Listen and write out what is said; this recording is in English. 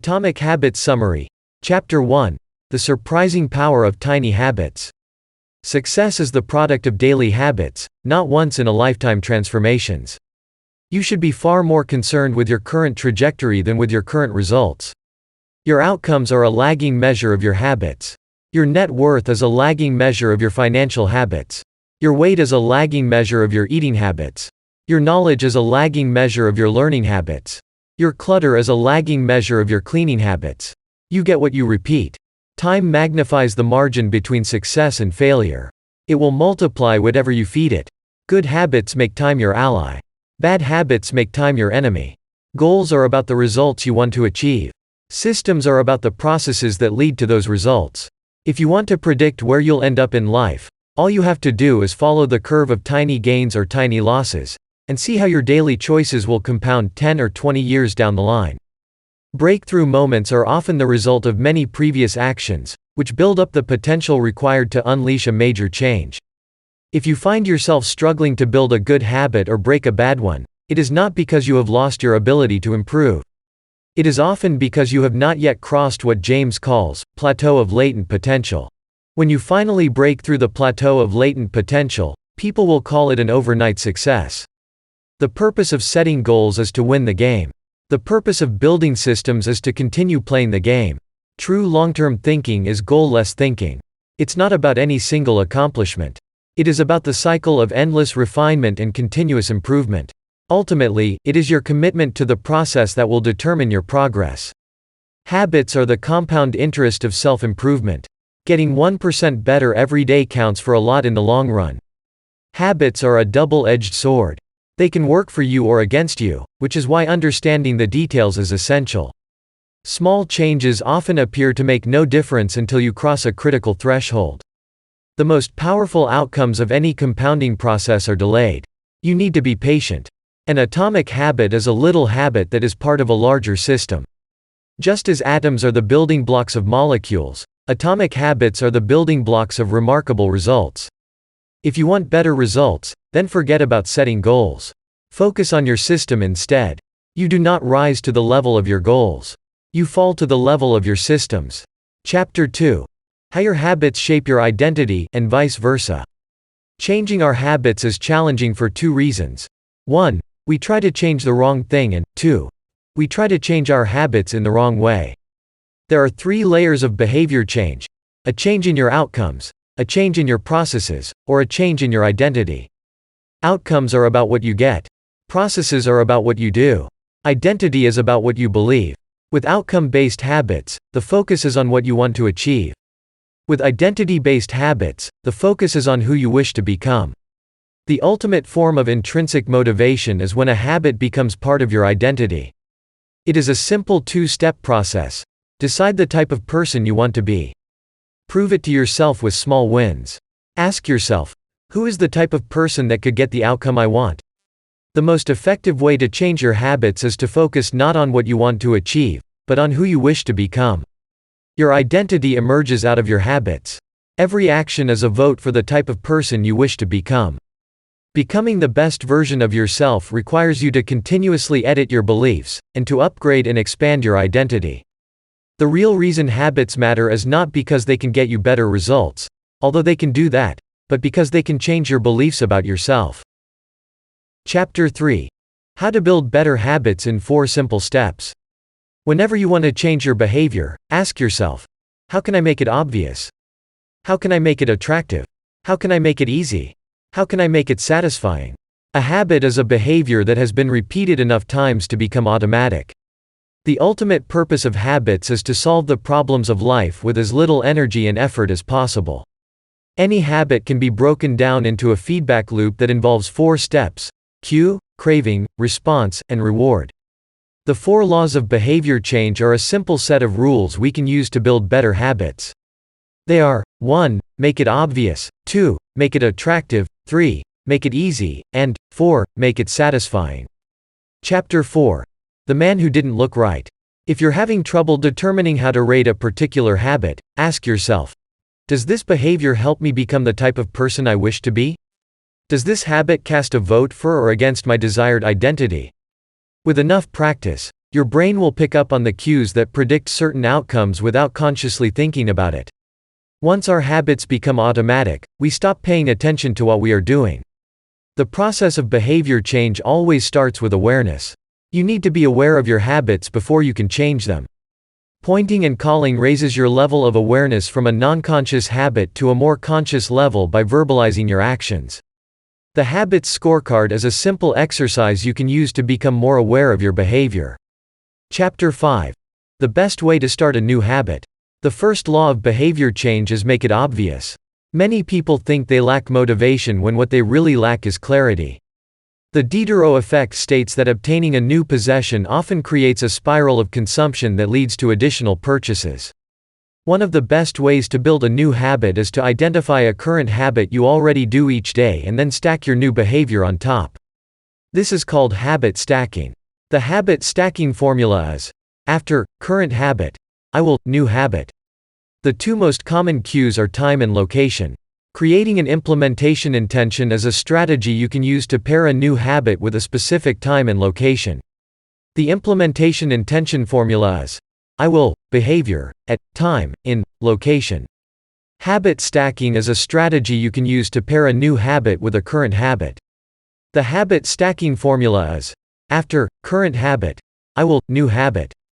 Atomic Habits Summary. Chapter 1. The Surprising Power of Tiny Habits. Success is the product of daily habits, not once-in-a-lifetime transformations. You should be far more concerned with your current trajectory than with your current results. Your outcomes are a lagging measure of your habits. Your net worth is a lagging measure of your financial habits. Your weight is a lagging measure of your eating habits. Your knowledge is a lagging measure of your learning habits. Your clutter is a lagging measure of your cleaning habits. You get what you repeat. Time magnifies the margin between success and failure. It will multiply whatever you feed it. Good habits make time your ally. Bad habits make time your enemy. Goals are about the results you want to achieve. Systems are about the processes that lead to those results. If you want to predict where you'll end up in life, all you have to do is follow the curve of tiny gains or tiny losses, and see how your daily choices will compound 10 or 20 years down the line. Breakthrough moments are often the result of many previous actions, which build up the potential required to unleash a major change. If you find yourself struggling to build a good habit or break a bad one, it is not because you have lost your ability to improve. It is often because you have not yet crossed what James calls plateau of latent potential. When you finally break through the plateau of latent potential, people will call it an overnight success. The purpose of setting goals is to win the game. The purpose of building systems is to continue playing the game. True long-term thinking is goal-less thinking. It's not about any single accomplishment. It is about the cycle of endless refinement and continuous improvement. Ultimately, it is your commitment to the process that will determine your progress. Habits are the compound interest of self-improvement. Getting 1% better every day counts for a lot in the long run. Habits are a double-edged sword. They can work for you or against you, which is why understanding the details is essential. Small changes often appear to make no difference until you cross a critical threshold. The most powerful outcomes of any compounding process are delayed. You need to be patient. An atomic habit is a little habit that is part of a larger system. Just as atoms are the building blocks of molecules, atomic habits are the building blocks of remarkable results. If you want better results, then forget about setting goals. Focus on your system instead. You do not rise to the level of your goals. You fall to the level of your systems. Chapter 2. How your habits shape your identity, and vice versa. Changing our habits is challenging for two reasons. 1. We try to change the wrong thing, and 2. We try to change our habits in the wrong way. There are 3 layers of behavior change: a change in your outcomes, a change in your processes, or a change in your identity. Outcomes are about what you get. Processes are about what you do. Identity is about what you believe. With outcome-based habits, the focus is on what you want to achieve. With identity-based habits, the focus is on who you wish to become. The ultimate form of intrinsic motivation is when a habit becomes part of your identity. It is a simple 2-step process. Decide the type of person you want to be. Prove it to yourself with small wins. Ask yourself, who is the type of person that could get the outcome I want? The most effective way to change your habits is to focus not on what you want to achieve, but on who you wish to become. Your identity emerges out of your habits. Every action is a vote for the type of person you wish to become. Becoming the best version of yourself requires you to continuously edit your beliefs, and to upgrade and expand your identity. The real reason habits matter is not because they can get you better results, although they can do that, but because they can change your beliefs about yourself. Chapter 3. How to build better habits in 4 simple steps. Whenever you want to change your behavior, ask yourself, how can I make it obvious? How can I make it attractive? How can I make it easy? How can I make it satisfying? A habit is a behavior that has been repeated enough times to become automatic. The ultimate purpose of habits is to solve the problems of life with as little energy and effort as possible. Any habit can be broken down into a feedback loop that involves 4 steps: cue, craving, response, and reward. The 4 laws of behavior change are a simple set of rules we can use to build better habits. They are: 1. Make it obvious, 2. Make it attractive, 3. Make it easy, and 4. Make it satisfying. Chapter 4. The man who didn't look right. If you're having trouble determining how to rate a particular habit, ask yourself, does this behavior help me become the type of person I wish to be? Does this habit cast a vote for or against my desired identity? With enough practice, Your brain will pick up on the cues that predict certain outcomes without consciously thinking about it. Once our habits become automatic, we stop paying attention to what we are doing. The process of behavior change always starts with awareness. You need to be aware of your habits before you can change them. Pointing and calling raises your level of awareness from a non-conscious habit to a more conscious level by verbalizing your actions. The Habits Scorecard is a simple exercise you can use to become more aware of your behavior. Chapter 5. The best way to start a new habit. The first law of behavior change is make it obvious. Many people think they lack motivation when what they really lack is clarity. The Diderot effect states that obtaining a new possession often creates a spiral of consumption that leads to additional purchases. One of the best ways to build a new habit is to identify a current habit you already do each day and then stack your new behavior on top. This is called habit stacking. The habit stacking formula is: after current habit, I will new habit. The two most common cues are time and location. Creating an implementation intention is a strategy you can use to pair a new habit with a specific time and location. The implementation intention formula is: I will behavior at time in location. Habit stacking is a strategy you can use to pair a new habit with a current habit. The habit stacking formula is: after current habit, I will new habit.